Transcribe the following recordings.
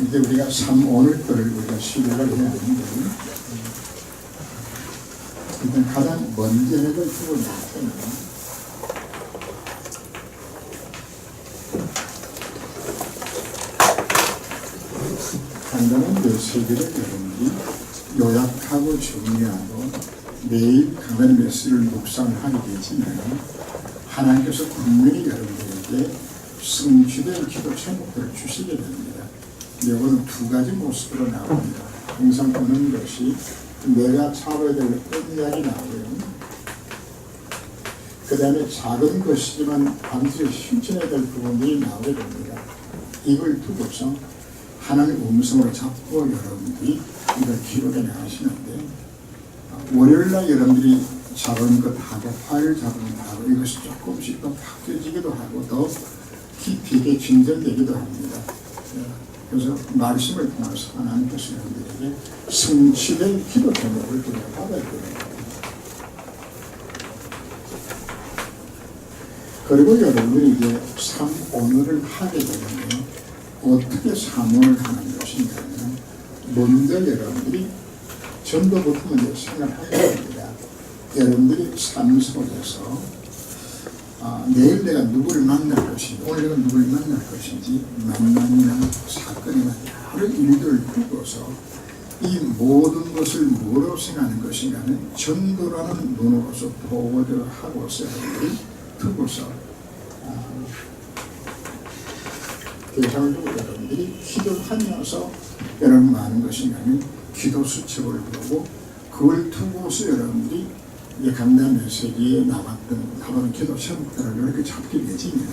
이제 우리가 3오늘거를 우리가 시작을 해야 하는데, 일단 가장 먼저 해볼 부분이 있잖아요. 간단한 메시지를 여러분이 요약하고 정리하고 매일 간단한 메시지를 묵상하게 되지만 하나님께서 분명히 여러분들에게 성취된 기도 제목들을 주시게 됩니다. 이거는 두 가지 모습으로 나옵니다. 항상 보는 것이 내가 잡아야 될 언약이 나오고요. 그 다음에 작은 것이지만 반드시 실천해야 될 부분이 나오게 됩니다. 이걸 두고서 하나님의 음성으로 잡고 여러분들이 이걸 기록해 나가시는데, 월요일날 여러분들이 잡은 것하고 화요일 잡은 것하고 이것이 조금씩 더 바뀌어지기도 하고 더 깊이 있게 진전되기도 합니다. 그래서 말씀을 통해서 하나님께서 여러분들에게 성취된 기도 제목을 우리가 받아야 됩니다. 그리고 여러분들이 이제 3오늘을 하게 되면 어떻게 3오늘 하는 것인가 하면 먼저 여러분들이 전도부터 먼저 생각해야 됩니다. 여러분들이 삶 속에서 내일 내가 누구를 만날 것인지, 오늘 내가 누구를 만날 것인지, 만남이나 사건이나 여러 일들을 두고서 이 모든 것을 뭐로 생각하는 것인가 하면 전도라는 눈으로서 보고하고서 여러분들이 두고서 대상을 두고 여러분들이 기도하면서 여러분 하는 것인가 하면 기도 수첩을 보고 그걸 두고서 여러분들이 강단 메시지에 나왔던 기도 제목들을 이렇게 잡게 되지면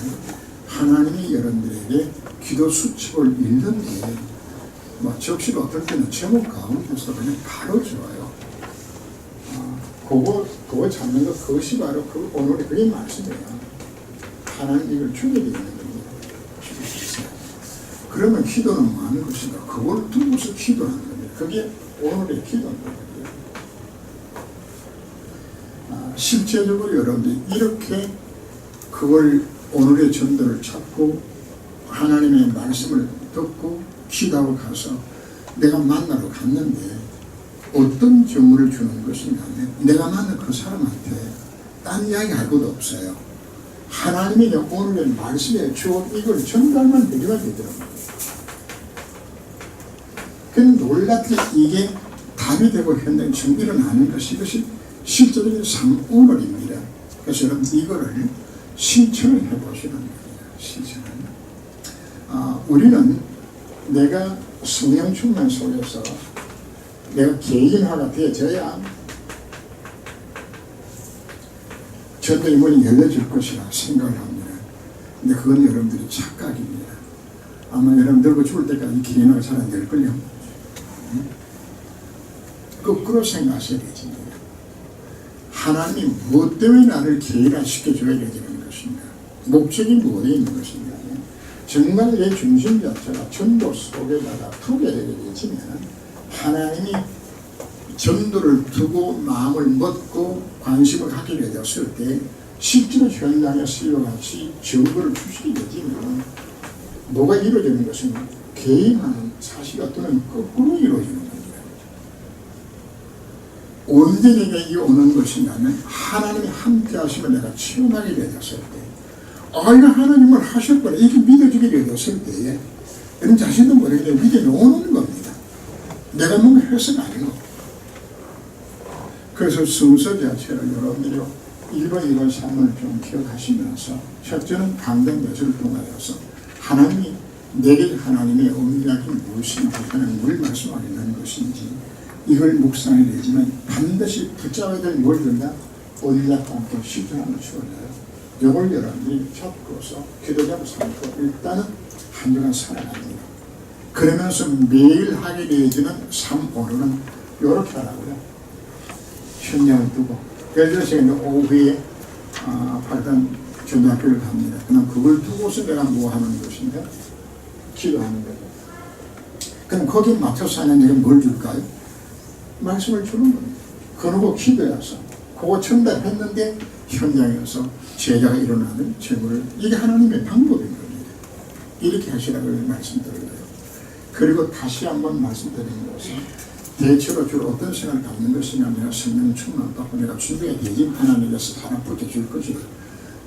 하나님이 여러분들에게 기도 수첩을 읽는데 적시도 어떨 때는 제목 가운데서 그냥 바로 줘요. 그거 잡는 것, 그것이 바로 오늘의 그게 말씀이에요. 하나님 이걸 주게 되는 겁니다. 그러면 기도는 뭐 하는 것인가? 그걸 두고서 기도하는 겁니다. 그게 오늘의 기도입니다. 실제적으로 여러분들이 이렇게 그걸 오늘의 전도를 찾고 하나님의 말씀을 듣고 기도하고 가서 내가 만나러 갔는데 어떤 정보를 주는 것인가 하면 내가 만난 그 사람한테 딴 이야기 할 것도 없어요. 하나님의 오늘의 말씀에 주어 이걸 전달만 해줘야 되더라고요. 그런데 놀랍게 이게 답이 되고 현장에 정비를 하는 것이 이것이 실제적인 3오늘입니다. 그래서 여러분 이거를 실천을 해보시는 겁니다. 실천을. 우리는 내가 성령 충만 속에서 내가 개인화가 되어져야 전도의 문이 열려질 것이라 생각을 합니다. 근데 그건 여러분들이 착각입니다. 아마 여러분 늙어 죽을 때까지 개인화가 잘 안 될걸요. 거꾸로 생각하셔야 되지. 하나님이 무엇 때문에 나를 개인화시켜줘야 되는 것인가? 목적이 무엇에 있는 것인가? 정말 내 중심 자체가 전도 속에다가 투결되게 되지면 하나님이 전도를 두고 마음을 먹고 관심을 갖게 되었을 때 실제로 현장에서 이와 같이 정보를 주시게 되지만 뭐가 이루어지는 것은 개인화는 사실 어떤 거꾸로 이루어지는 겁니다. 언제 내게 이 오는 것이냐 하면 하나님이 함께 하시면 내가 체험하게 되었을 때 이거 하나님을 하셨구나 이렇게 믿어지게 되었을 때에 이런 자신도 모르게 믿음이 오는 겁니다. 내가 뭔가 해서가 아니고. 그래서 순서 자체를 여러분들이 1번, 2번, 3번을 좀 기억하시면서 첫째는 강단 메시지를 통하여서 하나님이 내게 하나님의 언약이 무엇인지 하나님 뭘 말씀하겠다는 것인지 이걸 묵상해야 되지만 반드시 붙잡아야 될 뭘 된다? 언약과 함께 실천하는 추억이에요. 이걸 여러분들이 잡고서 기도자로 삼고 일단은 한 주간 살아갑니다. 그러면서 매일 하게 되어지는 3오늘은 이렇게 하라고요. 현장을 두고 예를 들어서 오후에 발단 전도학교를 갑니다. 그럼 그걸 두고서 내가 뭐 하는 것인가? 기도하는 거예요. 그럼 거기에 맞춰서 하나님은 뭘 줄까요? 말씀을 주는 겁니다. 그러고 기도해서 그거 전달했는데 현장에서 제자가 일어나는 제물을 이게 하나님의 방법인 겁니다. 이렇게 하시라고 말씀드려요. 그리고 다시 한번 말씀드리는 것은 대체로 주로 어떤 생각을 갖는 것이냐, 내가 성령 충만받고 내가 준비가 되지 하나님께서 하나 붙여줄 것이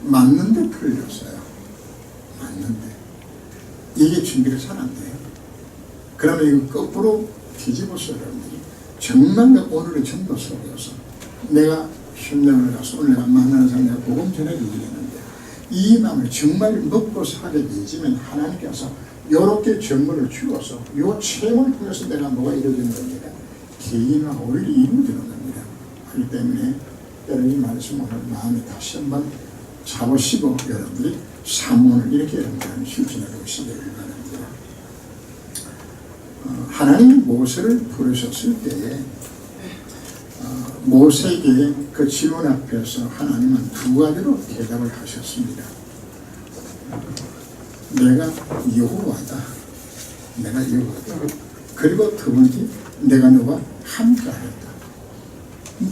맞는데 틀렸어요. 맞는데 이게 준비가 잘 안 돼요. 그러면 이거 거꾸로 뒤집어서 여러분들이 정말 내 오늘의 전도 속에서 내가 현장을 가서 오늘 내가 만나는 사람 내가 복음 전해드리게 되는데 이 마음을 정말 먹고 살게 되지면 하나님께서 이렇게 정보를 주어서 이 체험을 통해서 내가 뭐가 이루어지는 겁니다. 개인화 오히려 이루어지는 겁니다. 그렇기 때문에 여러분 이 말씀을 마음에 다시 한번 잡으시고 여러분들이 사문을 이렇게 여러분들은 실천해 보시기를 바랍니다. 하나님이 모세를 부르셨을 때에 모세에게 그 질문 앞에서 하나님은 두 가지로 대답을 하셨습니다. 내가 여호와다. 내가 여호와다. 그리고 두 번째, 내가 너와 함께하였다.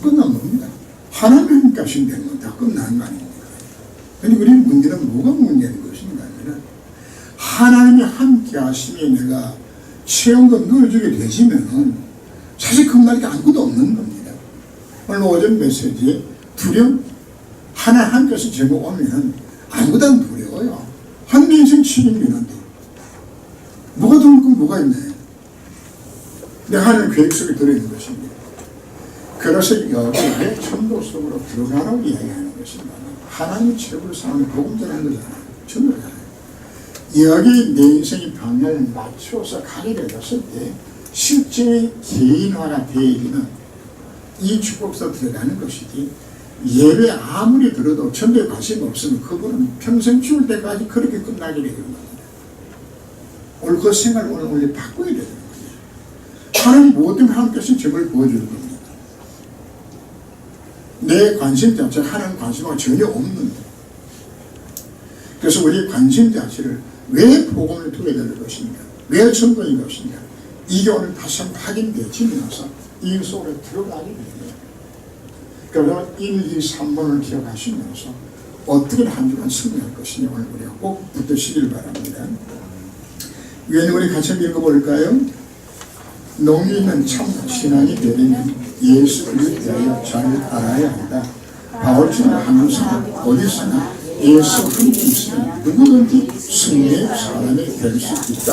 끝난 겁니다. 하나님 함께 하신다는 건 다 끝난 거 아닙니까? 근데 우리 문제는 뭐가 문제인 것인가 하면 하나님이 함께 하심에 내가 체험도 누려주게 되시면은 사실 그 말이 아무것도 없는 겁니다. 오늘 오전 메시지에 두려움, 하나님 함께해서 제목 오면 아무것도 안 두려워요. 한 인생 책임이는데 뭐가 두려울 건 뭐가 있나요? 내가 하나님 계획 속에 들어있는 것입니다. 그래서 여기에 전도 속으로 들어가라고 이야기하는 것입니다. 하나님 최고로 사랑하는 복음 전하는 거잖아요. 전도잖아요. 여기 내 인생의 방향을 맞추어서 가게 되었을 때 실제 개인화가 되어지는 이 축복서 들어가는 것이지 예배 아무리 들어도 전도에 관심 없으면 그분은 평생 죽을 때까지 그렇게 끝나게 되는 겁니다. 오늘 그 생각을 오늘 바꿔야 되는 거예요. 하나님 모든 하나님께서 점을 보여주는 겁니다. 내 관심 자체가 하나님 관심하고 전혀 없는데 그래서 우리 관심 자체를 왜 복음을 두게 될 것인가, 왜 전도인 것인가, 이게 오늘 다시 한번 확인되어지면서 이 속으로 들어가게 됩니다. 그래서 1, 2, 3번을 기억하시면서 어떻게 한 주간 승리할 것이냐 오늘 우리가 꼭 붙드시길 바랍니다. 위원님 우리 같이 읽어볼까요? 농민은 참 신앙이 되려면 예수 그리스도에 대하여 잘 알아야 한다. 바울처럼 항상 어디서나 예수 함께 있으면 누구든지 승리의 사람이 될 수 있다.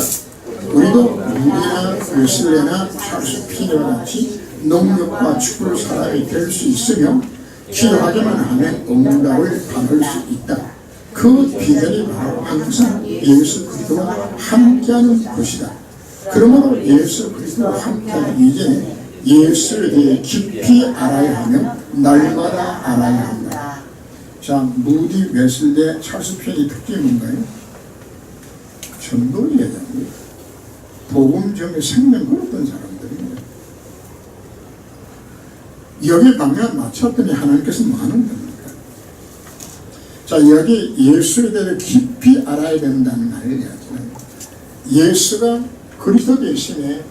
우리도 루디나 웨슬레나 찰스 피너와 같이 능력과 축복의 사람이 될 수 있으며 기도하기만 하면 응답을 받을 수 있다. 그 비결이 바로 항상 예수 그리스도와 함께하는 것이다. 그러므로 예수 그리스도와 함께하기 이전에 예수에 대해 깊이 알아야 하며 날마다 알아야 한다. 자, 무디 웨슬레 찰스 피너의 특징이 뭔가요? 전도제자입니다. 복음점에 생명 걸었던 사람들입니다. 여기 방향 맞췄더니 하나님께서 뭐 하는 겁니까? 자, 여기 예수에 대해 깊이 알아야 된다는 말을 이야기하는 예수가 그리스도 대신에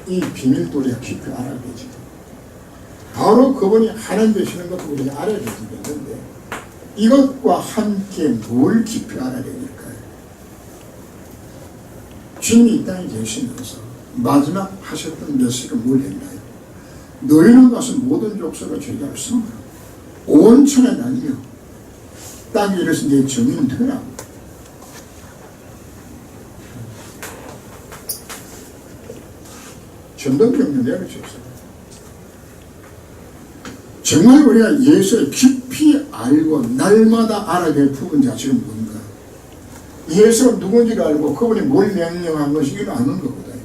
이 비밀도 우리가 깊이 알아야 되죠. 바로 그분이 하나님 되시는 것도 우리가 알아야 되는데 이것과 함께 뭘 깊이 알아야 될까요? 주님이 이 땅에 계시면서 마지막 하셨던 메시지가 뭘 했나요? 너희는 가서 모든 족속의 제자를 삼으라. 온 천에 다니며 땅 위에서 내 증인 되라. 전도명령 내려주셨어요. 정말 우리가 예수를 깊이 알고 날마다 알아야 될 부분 자체가 뭔가? 예수가 누군지를 알고 그분이 뭘 명령한 것이 이걸 아는 거거든요.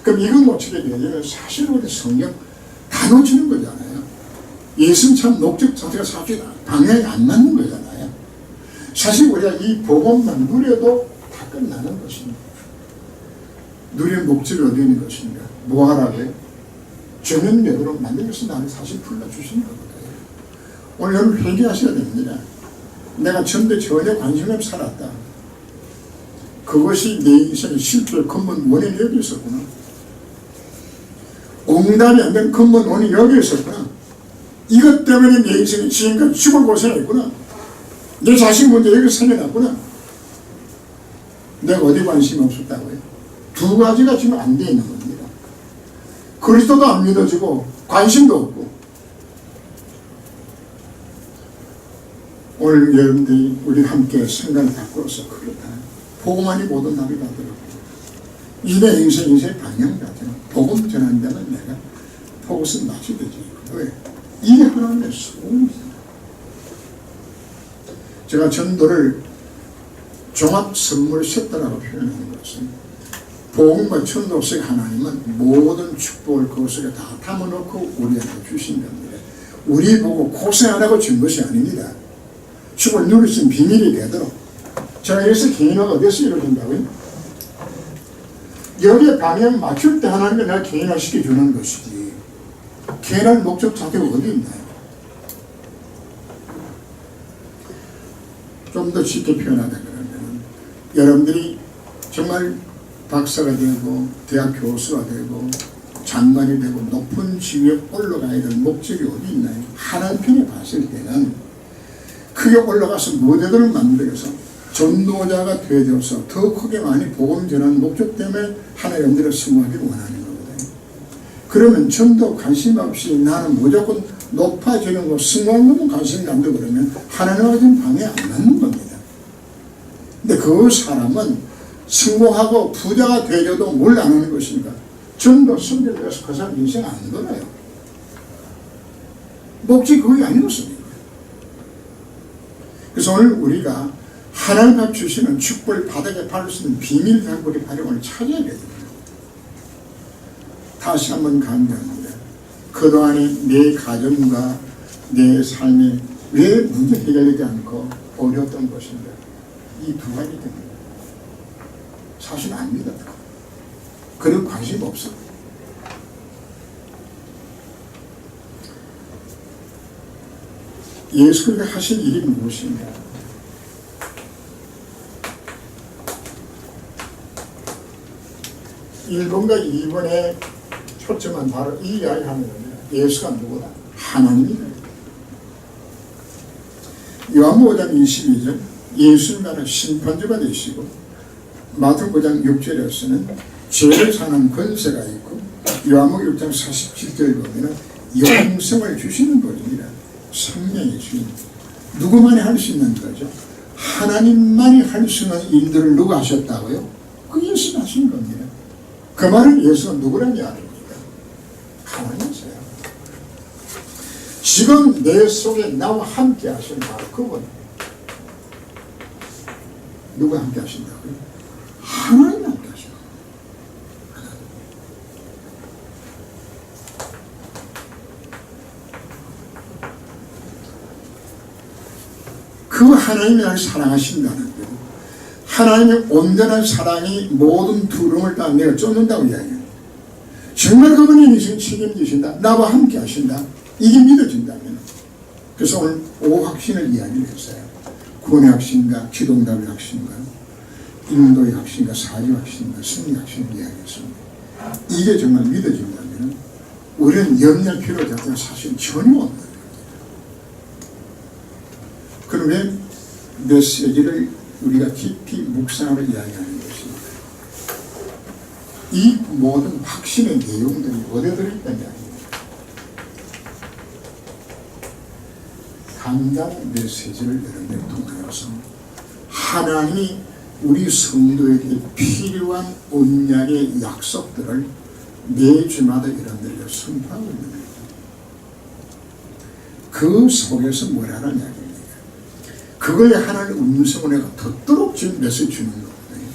그럼 이건 어떻게 되냐면 사실 우리 성경 다 놓치는 거잖아요. 예수는 참 목적 자체가 사실 방향이 안 맞는 거잖아요. 사실 우리가 이 복음만 누려도 다 끝나는 것입니다. 누릴 목적이 어디 있는 것인가? 뭐 하라고요? 정연력으로 만들어서 나를 사실 불러주시는 거거든요. 오늘 여러분 회개하셔야 됩니다. 내가 전도에 전혀 관심 없이 살았다. 그것이 내 인생의 실패의 근본 원인이 여기 있었구나. 응답이 안 된 근본 원인이 여기 있었구나. 이것 때문에 내 인생이 지금까지 죽을 고생했구나. 내 자식 문제 여기 생겨났구나. 내가 어디 관심이 없었다고요? 두 가지가 지금 안 돼 있는 겁니다. 그리스도도 안 믿어지고 관심도 없고. 오늘 여러분들이 우리 함께 생각을 바꾸어서 그렇다. 복음만이 모든 답이 되더라고요. 이내 인생의 방향이 가지고 복음 전한다면 내가 복음은 맞이 되지. 왜? 이게 하나님의 소원입니다. 제가 전도를 종합 선물 세트라고 표현하는 것은 복음과 전도 속에 하나님은 모든 축복을 그 속에 다 담아놓고 우리한테 주신 겁니다. 우리 보고 고생하라고 준 것이 아닙니다. 축복을 누릴 수 있는 비밀이 되도록. 제가 여기서 개인화가 어디서 이루어진다고요? 여기에 방향 맞출 때 하나님이 내가 개인화시켜주는 것이지 개인할 목적 자체가 어디 있나요? 좀 더 쉽게 표현하다 그러면 여러분들이 정말 박사가 되고 대학 교수가 되고 장관이 되고 높은 지위에 올라가야 될 목적이 어디 있나요? 하나님 편에 봤을 때는 크게 올라가서 무대들을 만들어서 전도자가 되어서 더 크게 많이 복음 전하는 목적 때문에 하나님의 은혜를 승화하기를 원하는 거거든요. 그러면 전도 관심 없이 나는 무조건 높아지는 거 승화하는 것만 관심이 안 되고 그러면 하나님과 지금 방해 안 맞는 겁니다. 근데 그 사람은 성공하고 부자가 되려도 뭘 안 하는 것인가? 전도 선교를 위해서 그 사람 인생 안 돌아요. 목적이 그게 아니었습니다. 그래서 오늘 우리가 하나님 앞 주시는 축복을 바닥에 바를 수 있는 비밀 장부의 활용을 찾아야 됩니다. 다시 한번 강조합니다. 그동안에 내 가정과 내 삶에 왜 문제 해결되지 않고 어려웠던 것인가? 이 두 가지 때문에 사실 안 믿었다. 그런 관심 없어. 예수님이 하신 일이 무엇인가? 일본과 일본의 초점은 바로 이 이야기 하면 예수가 누구다? 하나님이다. 요한복음 5장 22절 예수님은 심판주가 되시고 마태복음 5장 6절에서는 죄를 사는 권세가 있고 요한복음 6장 47절 보면 영생을 주시는 분입니다. 생명의 주인. 누구만이 할 수 있는 거죠? 하나님만이 할 수 있는 일들을 누가 하셨다고요? 그 예수가 하신 겁니다. 그 말은 예수가 누구라는 이야기입니까? 하나님이세요. 지금 내 속에 나와 함께 하신 바로 그분. 누가 함께 하신다고요? 하나님이 함께 하신다. 그 하나님이 나를 사랑하신다는 거예요. 하나님의 온전한 사랑이 모든 두려움을 다 내가 쫓는다고 이야기해요. 정말 그분이 인생 책임지신다. 나와 함께 하신다. 이게 믿어진다면. 그래서 오늘 5확신을 이야기를 했어요. 구원의 확신과 기동답의 확신과 인도의 확신과 사지 확신과 승리 확신을 이야기했습니다. 이게 정말 믿어진다면 우리는 염려할 필요 자체가 사실 전혀 없는 거예요. 그러면 메시지를 우리가 깊이 묵상하며 이야기하는 것입니다. 이 모든 확신의 내용들이 어디에 들어있다는 이야기입니다. 간단한 메시지를 여러분들이 통하여서 하나님이 우리 성도에게 필요한 언약의 약속들을 매주마다 여러분들에게 선포하고 있는 거예요. 그 속에서 뭐라는 이야기입니까? 그걸 하나님의 음성을 내가 듣도록 지금 메시지 주는 거거든요.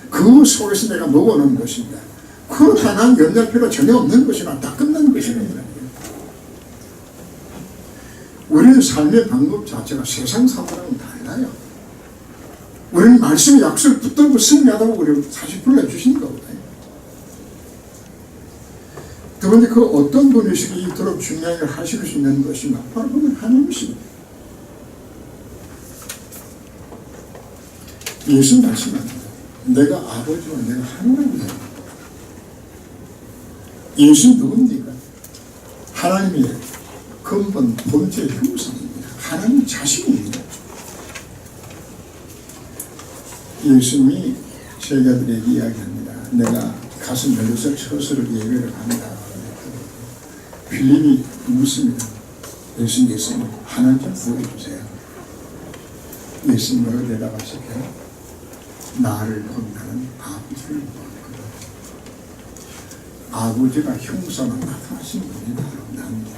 그 속에서 내가 먹어놓은 것인가? 그 하나님 연결 필요 전혀 없는 것이나 다 끝난 것이라는 우리는 삶의 방법 자체가 세상 사람과는 달라요. 우리는 말씀의 약속을 붙들고 승리하다고 우리를 사실 불러주신 거거든요. 두 번째, 그 어떤 분이시기 이토록 중요한 일을 하실 수 있는 것인가? 바로 그는 하나님이십니다. 예수 말씀합니다. 내가 아버지와 내가 하나님이다. 예수 누굽니까? 하나님의 근본 본체 형상입니다. 하나님 자신입니다. 예수님이 제자들에게 이야기합니다. 내가 가서 너희들 처소를 예배를 한다. 빌립이 묻습니다. 예수님께서 하나님 좀 구해주세요. 예수님으로 대답하실까요? 나를 본다는 아버지를 보았거든. 아버지가 형상으로 나타나신 분이 바로 나입니다.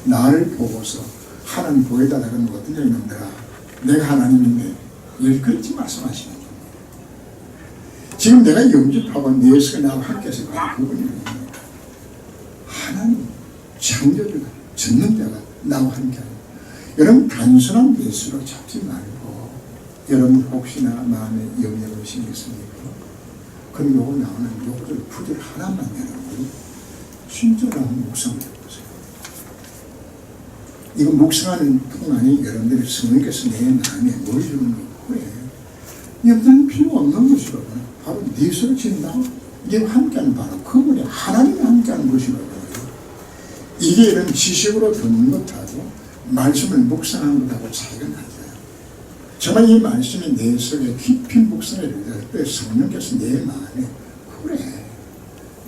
나를 보고서 하나님 보여달라고 하는 거 어떤 이놈들아, 내가 하나님인데 일 그렇게 말씀하시는 겁니다. 지금 내가 영접하고 내 속에 나와 함께해서 바로 그분입니다. 하나님 창조주가 전능자가 나와 함께하는, 여러분 단순한 예수로 잡지 말고 여러분 혹시나 마음에 염려를 생겼습니까? 그럼 요거 나오는 요거를 부절 하나만 여러분 진짜로 한번 묵상해 보세요. 이거 묵상하는 동안에 여러분들이 성령께서 내 마음에 뭘 주는 거 그래. 염려는 필요 없는 것이거든요. 바로 네 속에 지금 나와 네가 함께하는 바로 그분이 하나님이 함께하는 것이거든요. 이게 이런 지식으로 듣는 것하고 말씀을 묵상하는 것하고 차이가 나요. 정말 이 말씀이 내 속에 깊이 묵상을 할 때 성령께서 내 마음에 그래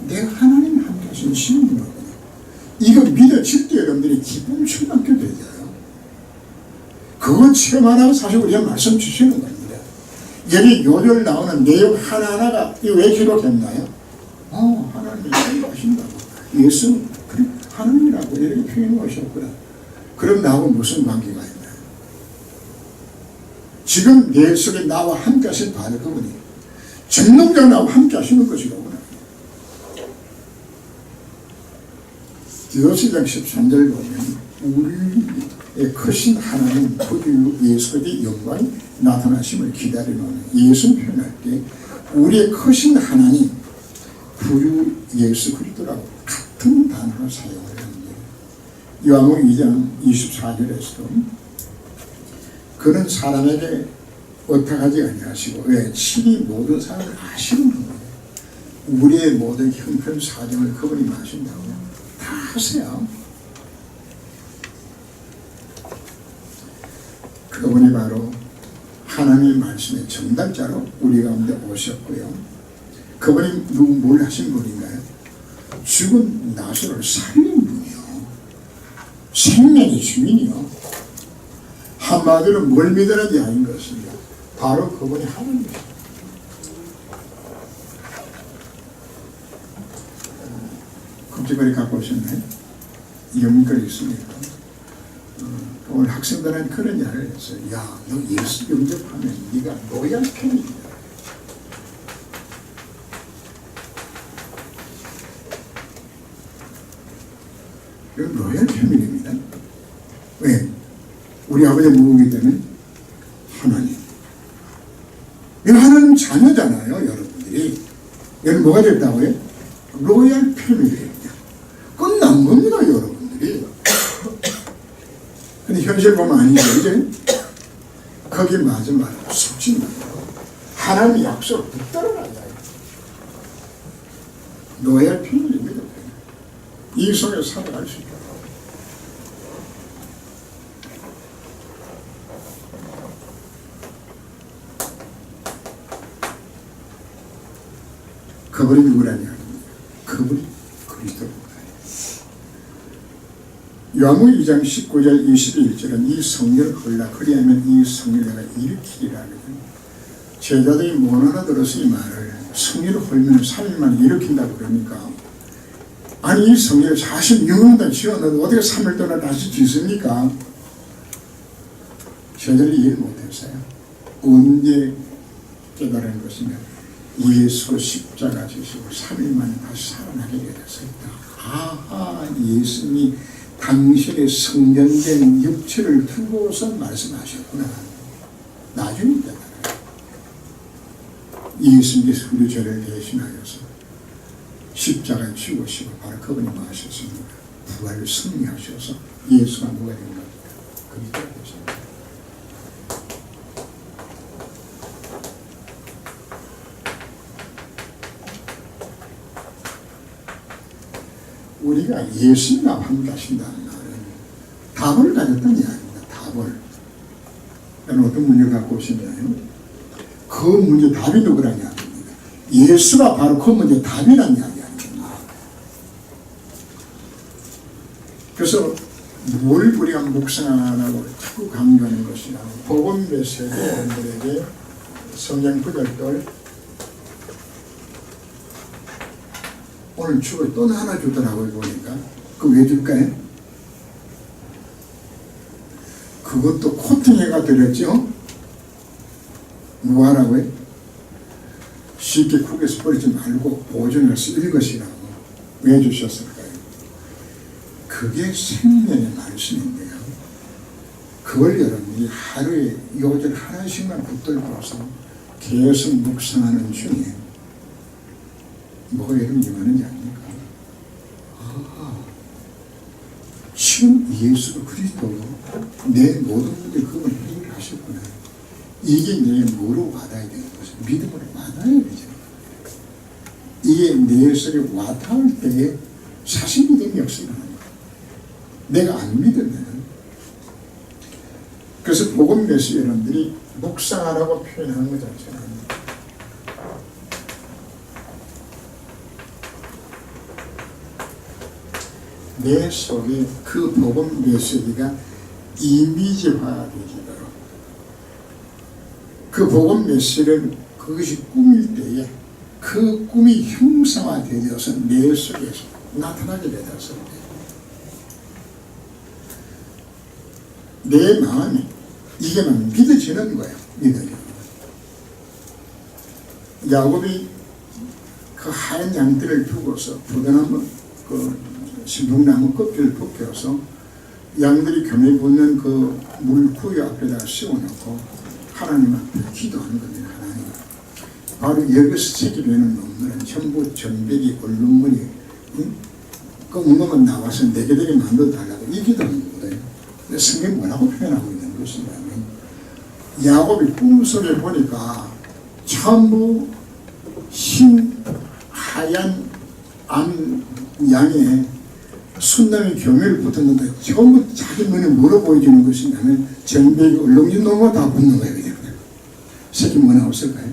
내가 하나님 함께 하신 신분이거든요. 이거 믿어질 때 여러분들이 기쁨 충만하게 되죠. 그거 체험하라고 사실 우리가 말씀 주시는 겁니다. 여기 요절 나오는 내용 하나하나가 이거 왜 기록했나요? 하나님이 기록하신다고. 예수 그래 하나님이라고 이렇게 표현해 오셨구나. 그럼 나하고 무슨 관계가 있나요? 지금 내 속에 나와 함께 하신 바로 그분이 전능자 나와 함께 하시는 것이로구나. 디도서 2장 13절 보면 우리의 크신 하나님 그 예수의 영광이 나타나심을 기다리는 예수 표현할 때 우리의 크신 하나님 부유 예수 그리스도라고 같은 단어를 사용을 합니다. 요한복음 2장 24절에서도 그는 사람에게 어떡하지 아니하시고 왜 친히 모든 사람을 아시는 겁니다. 우리의 모든 형편 사정을 그분이 마신다고 다 아세요. 그분이 바로 하나님의 말씀의 전달자로 우리 가운데 오셨고요. 그분이 뭘 하신 분인가요? 죽은 나사로를 살린 분이요. 생명의 주인이요. 한마디로 뭘 믿으라지 아닌 것입니다. 바로 그분이 하나님이십니다. 금지거리 갖고 오셨나요? 영문거리 있습니까? 오늘 학생들한테 그런 이야기를 했어요. 야, 너 예수 영접하면 네가 로얄 팬이다. 이건 로얄 패밀리입니다. 왜? 우리 아버지 무엇이기 때문에? 하나님. 이거 하나님 자녀잖아요, 여러분들이. 여러분 뭐가 됐다고요? 로얄 패밀리예요. 끝난 겁니다, 여러분들이. 근데 현실 보면 아니죠, 이제? 거기 맞아 말고 속지 말고 하나님의 약속을 붙들어라. 로얄 패밀리입니다. 이 속에 살아갈 수 있다. 그분이 누구라냐? 그분이 그리스도입니다. 요한복음 2장 19절 21절은 이 성령을 흘라 그리하면 이 성령을 내가 일으키리라 하거든요. 제자들이 못 알아들어서 이 말을 성령을 흘면 3일만 일으킨다고 그러니까 아니 이 성령을 46년간 지었는데 어떻게 3일 동안 다시 짓습니까? 제자들이 이해 못했어요. 언제 깨달은 것인가? 예수가 십자가 지시고 3일 만에 다시 살아나게 되었습니다. 아하, 예수님이 당신의 성전된 육체를 두고서 말씀하셨구나. 나중에 깨달아요. 예수님께서 우리 죄를 대신하여서 십자가에 죽으시고 바로 그분이 마셨습니다. 부활을 승리하셔서 예수가 누가 된 겁니다. 그리스도가 되십니다. 우리가 예수님과 함께 하신다는 말은 답을 가졌다는 이야기입니다. 답을. 여러분 어떤 문제를 갖고 오시나요? 그 문제 답이 누구라냐 합니다. 예수가 바로 그 문제 답이라는 이야기 아닙니까? 그래서 뭘 우리가 묵상하라고 자꾸 강조하는 것이냐, 복음 메시지 여러분들에게 성경 구절들 오늘 주고 또 하나 주더라고요. 보니까 그 왜 줄까요? 그것도 코팅해가 드렸죠. 뭐하라고요? 쉽게 쿡에서 버리지 말고 보존해서 읽으시라고. 왜 주셨을까요? 그게 생명의 말씀인데요. 그걸 여러분이 하루에 요절 하나씩만 붙들고서 계속 묵상하는 중에 뭐가 여러분 임하는지 아닙니까? 지금 예수 그리스도로 내 모든 문제 그걸 해결하셨구나. 이게 내 뭐로 와닿아야 되는 것이죠? 믿음으로 와닿아야 되죠. 이게 내 속에 와닿을 때에 사실 믿음이 없으면 내가 안 믿으면. 그래서 복음 메시지 여러분들이 묵상하라고 표현하는 것 자체는 내 속에 그 복음 메시지가 이미지화 되도록, 그 복음 메시지를 그것이 꿈일 때에 그 꿈이 형상화되어서 내 속에서 나타나게 되어서 내 마음에 이게 막 믿어지는 거예요. 믿어지는 거예요. 야곱이 그 하얀 양떼를 두고서 부드나무 그 신풍나무 껍질을 벗겨서 양들이 겸해 붙는 그 물구유 앞에다가 씌워놓고 하나님 앞에 기도하는 겁니다. 하나님, 바로 여기서 새기되는 놈들은 전부 전백이 얼룩무늬 검은 것만 나와서 내게 되게 만들어달라고 이 기도하는 거거든요. 근데 성경이 뭐라고 표현하고 있는 것이냐면, 야곱이 꿈속에 보니까 전부 흰 하얀 양에 순남이 경매를 붙었는데 전부 자기 눈에 뭐로 보여지는 것이냐면 전백이 얼룩진 놈과 다 붙는 거예요. 새끼 뭐 나왔을까요?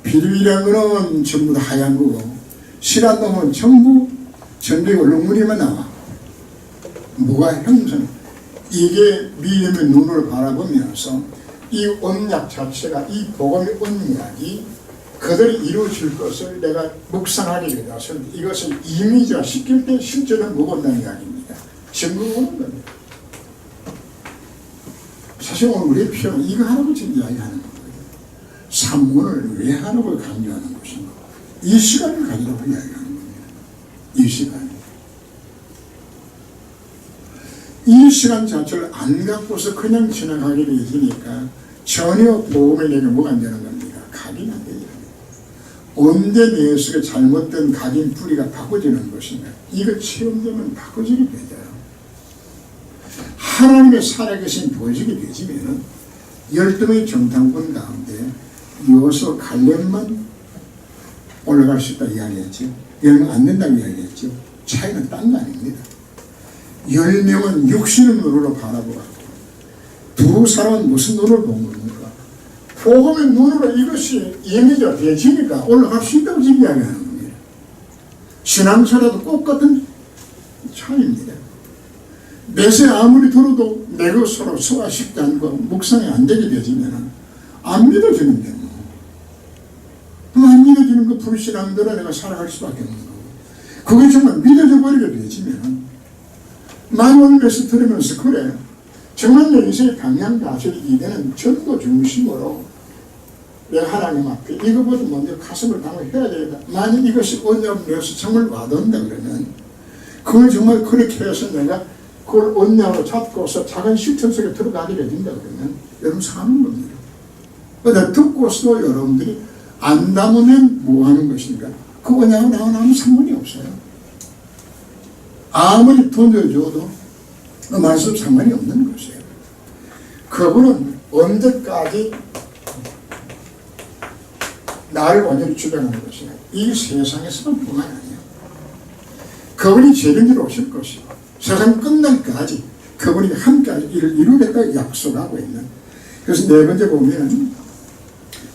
비둘기란 거는 전부 다 하얀 거고, 실한 놈은 전부 전백이 얼룩무늬만 나와. 뭐가 형성? 이게 믿음의 눈으로 바라보면서 이 언약 자체가, 이 복음의 언약이 그들이 이루어질 것을 내가 묵상하게 되어서 이것을 이미지화 시킬 때 실제로 먹었다는 이야기입니다. 증거가 오는 겁니다. 사실 오늘 우리의 표현은 이거 하라고 지금 이야기하는 거거든요. 산문을 왜 하라고 강조하는 것인가? 이 시간을 가지라고 이야기하는 겁니다. 이 시간. 이 시간 자체를 안 갖고서 그냥 지나가게 되니까 전혀 복음에 내게 뭐가 안 되는 겁니다. 각이 안 되죠. 언제 내 속에 잘못된 각인 뿌리가 바꿔지는 것인가? 이거 체험되면 바꿔지게 되죠. 하나님의 살아계신 보여지게 되지면은 12명의 정탐꾼 가운데 여호수아 갈렙만 올라갈 수 있다 이야기했죠. 10명 안 된다고 이야기했죠. 차이는 딴 거 아닙니다. 10명은 육신의 눈으로 바라보고 두 사람은 무슨 눈으로 본 겁니까? 복음의 눈으로 이것이 이미지가 되지니까 올라갈 수 있다고 지금 이야기하는 겁니다. 신앙사라도 똑같은 차이입니다. 내세 아무리 들어도 내 것으로 소화시키지 않고 묵상이 안 되게 되지면 안 믿어지는데 안 믿어지는 그 불신앙대로 내가 살아갈 수밖에 없는 거고, 그게 정말 믿어져 버리게 되지면 마음에서 들으면서 그래 정말 내 인생의 방향 가설이 이되는 전도 중심으로 내가 하나님 앞에 이거보다 먼저 가슴을 담아해야 되겠다. 만약 이것이 언약을 내어서 정말 와닿는다 그러면 그걸 정말 그렇게 해서 내가 그걸 언약으로 잡고서 작은 실천 속에 들어가게 된다 그러면 여러분 사는 겁니다. 그런데 듣고서 여러분들이 안 담으면 뭐 하는 것인가? 그 언약을 나오면 상관이 없어요. 아무리 돈을 줘도 그 말씀 상관이 없는 것이에요. 그분은 언제까지 나를 완전히 주변하는 것이냐? 이 세상에서만 뿐만 아니에요. 그분이 재림으로 오실 것이고 세상 끝날까지 그분이 함께 일을 이루겠다고 약속하고 있는. 그래서 네 번째 보면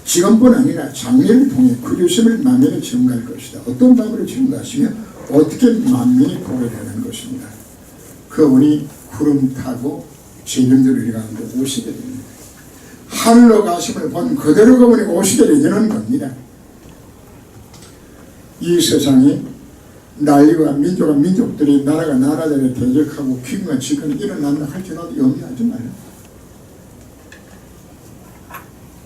지금뿐 아니라 장래를 통해 그리스도를 만민에 증거할 것이다. 어떤 방법으로 증거하시며 어떻게 만민이 보게 되는 것입니다. 그분이 구름 타고 재림대로 일어나는데 오시게 됩니다. 하늘로 가심을 본 그대로 그분이 오시게 되는 겁니다. 이 세상이 난리가 민족들이 나라가 나라들에 대적하고 기근과 지근이 일어난다 할지라도 염려하지 말아요.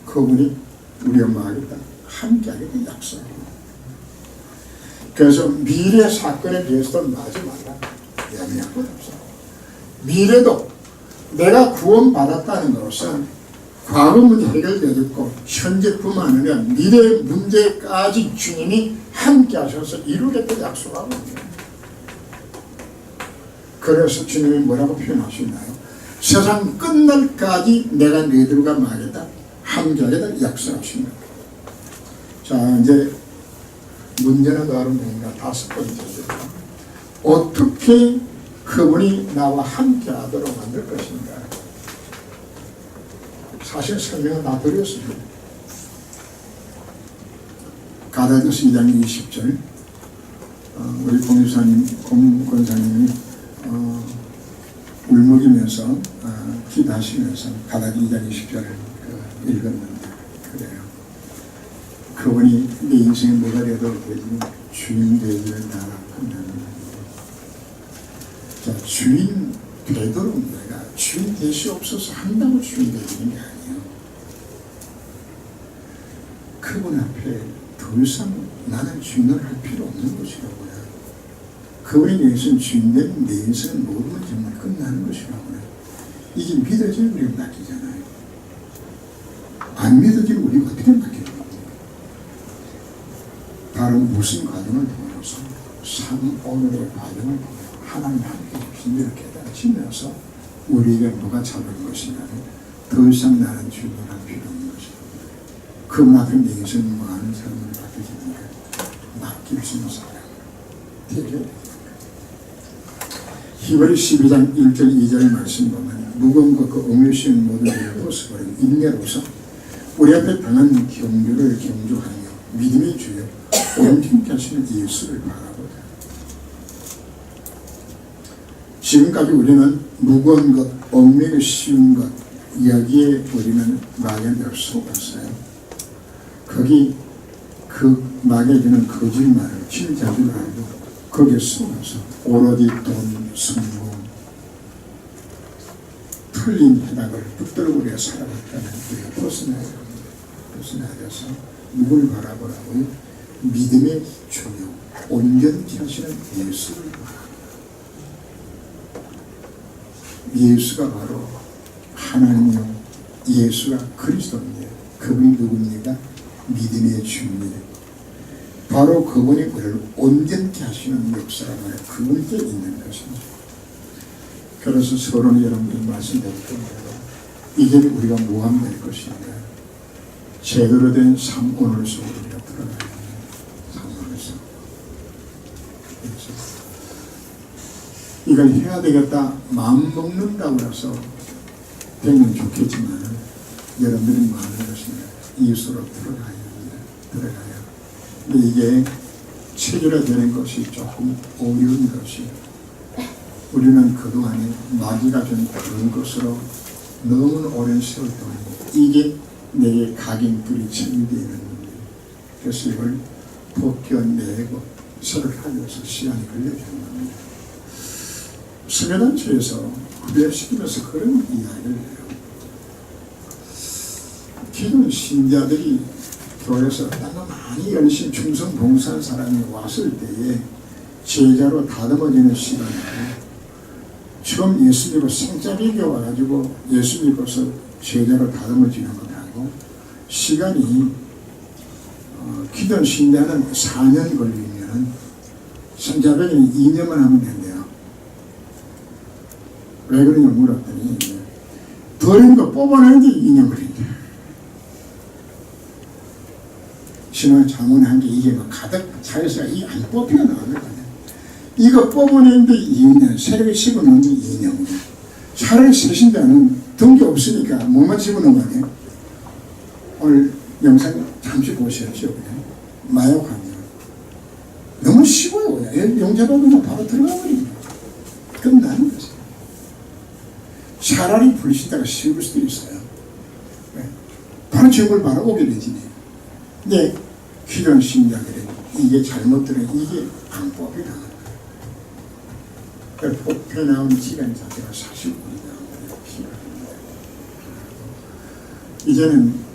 그분이 우리 엄마하겠다 함께하겠다 약속합니다. 그래서 미래 사건에 대해서도 말하지 말라. 염려할 것 없어. 미래도 내가 구원받았다는 것은 과거 문제 해결되었고 현재뿐만 아니라 미래 문제까지 주님이 함께 하셔서 이루겠다 약속하고 있습니다. 그래서 주님이 뭐라고 표현하시나요? 세상 끝날까지 내가 너희들과 말하겠다 함께 하겠다 약속하십니다. 자, 이제 문제는 다른 겁니다. 5번째죠. 어떻게 그분이 나와 함께 하도록 만들 것인가? 사실 설명은 다 드렸습니다. 가다도서 2장 20절 우리 공권사님이 울먹이면서 기도하시면서 가다도 2장 20절을 읽었는데 그래요. 그분이 내 인생에 뭐가 되어도 되지 주인 되기를 나라한다는 자, 주인 되도록 내가 주인 되시옵소서 한다고 주인 되는 게 아니에요. 그분 앞에 더 이상 나는 주인을 할 필요 없는 것이라고요. 그분이 내 인생 주인 되면 내 인생은 모든 건 정말 끝나는 것이라고요. 이게 믿어지면 우리가 맡기잖아요. 안 믿어지면 우리가 어떻게 맡기는 겁니까? 다른 무슨 과정을 통해서 오늘의 과정을 통해 하나님 함께 주신대로 깨달아지면서 우리에게 누가 잡을 것이냐면 더 이상 나는 주인을 할 필요 없는 것이다. 그분 앞에 내 인생은 많은 삶을 맡겨지니까 맡길 수 있는 사람 되게 히브리 12장 1절 2절 말씀 보면 무거운 것과 옹유시는 모든 일을 벗어버린 인내로서 우리 앞에 당한 경주를 경주하며 믿음의 주여 온전케 하시는 예수를 바라보자. 지금까지 우리는 무거운 것, 얽매기 쉬운 것 여기에 우리는 막연히 속았어요. 거기 그 막연히는 거짓말을 진짜를 알고 거기에 속아서 오로지 돈, 성공, 틀린 해답을 붙들고 우리가 살아갔다는 우리가 벗어나야돼서 누굴 바라보라고요? 믿음의 주요 온전케 하시는 예수를 바라보라. 예수가 바로 하나님이요 예수가 그리스도입니다. 그분이 누굽니까? 믿음의 주입니다. 바로 그분이 우리를 온전케 하시는 역사가 바로 그분께 있는 것입니다. 그래서 서론이 여러분들 말씀드렸던 대로 이제 우리가 무함될 것인가 제대로 된 삶 오늘 속으로 우리가 들어가야 합니다. 삶 안에서 이걸 해야 되겠다 마음 먹는다고 해서 되면 좋겠지만 여러분들이 많은 것입니다. 이웃으로 들어가야 합니다. 들어가야. 근데 이게 체결화되는 것이 조금 어려운 것이 우리는 그동안에 마귀가 좀 그런 것으로 너무 오랜 세월 동안 이게 내게 각인들이 체결되는 겁니다. 그래서 이걸 벗겨내고 서로 하면서 시간이 걸려주는 겁니다. 수련단체에서 후배시키면서 그런 이야기를 해요. 기존 신자들이 교회에서 많이 열심히 충성 봉사한 사람이 왔을 때에 제자로 다듬어지는 시간이고 처음 예수 믿고 생짜리게 와가지고 예수 믿고서 제자로 다듬어지는 것하고 시간이 기존 신자는 4년 걸리면 생짜리는 2년만 하면 된대요. 왜 그러냐 물었더니 더린 거 뽑아내는데 2년 걸린대. 신앙 자문한 게 이게 막 가득 차여서 이 안 뽑히가 나오는 거야. 이거 뽑아내는데 2년, 새벽에 씹어넣는데 2년. 차라리 세신자는 등기 없으니까 뭐만 집어넣으면 오늘 영상 잠시 보셔야죠. 그냥 마약 환경 너무 쉬워요. 그냥 영접하고 바로 들어가 버립니다. 끝나는 거죠. 차라리 불신자가 쉬울 수도 있어요. 바로 지옥을 바로 오게 되지네요. 근데 기존 신자들은 이게 잘못들은 이게 방법이 나는 거예요. 뽑혀 나온 시간 자체가 사실 우리가 필요합니다. 이제는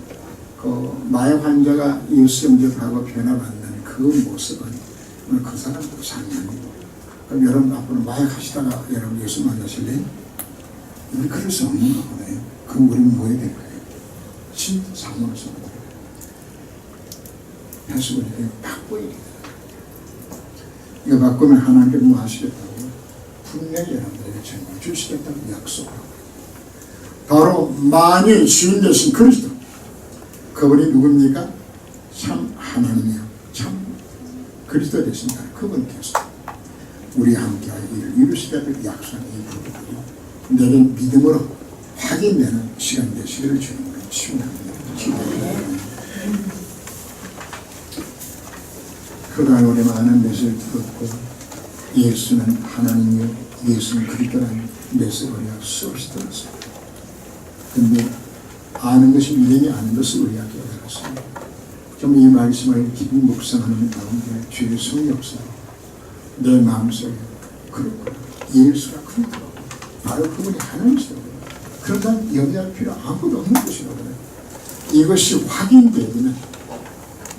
그 마약 환자가 예수 영접하고 변화받는 그 모습은 오늘 그 사람도 상관이고, 그럼 여러분 앞으로 마약 하시다가 여러분 예수 만나실래요? 우리 그럴 수 없는 거거든요. 그럼 우리는 뭐 해야 될 거예요? 진짜 상관을 써야 돼요. 해석을 이렇게 바꿔야 돼요. 이거 바꾸면 하나님께 뭐 하시겠다고 분명히 여러분들에게 정말 주시겠다고 약속하고, 바로 만유의 주인 되신 그리스도, 그분이 누굽니까? 참 하나님이요 참 그리스도 되신다. 그분께서 우리와 함께 일을 이루시겠다고 약속한 이 부분들이 내게 믿음으로 확인되는 시간 되시기를 주님으로 축원합니다. 기도합니다. 그동안 우리 많은 메시지를 들었고, 예수는 하나님이요 예수는 그리스도라는 메시지를 우리가 수없이 들었습니다. 그런데 아는 것이 믿음이 아는 것을 우리가 깨달았습니다. 좀 이 말씀을 깊이 묵상하는 가운데 주의 성령으로 내 마음속에 그렇구나, 예수가 그리스도라고, 바로 그분이 하나님이시라고, 그러다 염려할 필요 아무도 없는 것이라고요. 이것이 확인되면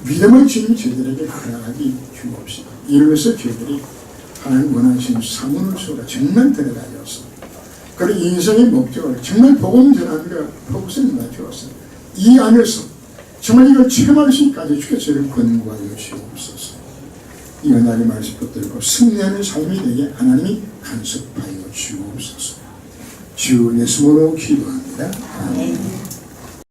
믿음을 주님 저희들에게 허락하기 주옵시다. 이로써 저희들이 하나님 원하시는 사문을 속에 정말 들어가져서, 그리고 인생의 목적을 정말 복음 전하기가 포커스를 맞추어서 이 안에서 정말 이걸 체험할 수 있기까지 주께 저를 권고하여 주옵소서. 이 은혜의 말씀 붙들고 승리하는 삶이 되게 하나님이 간섭하여 주옵소서. 주 예수로 기도합니다. 아멘.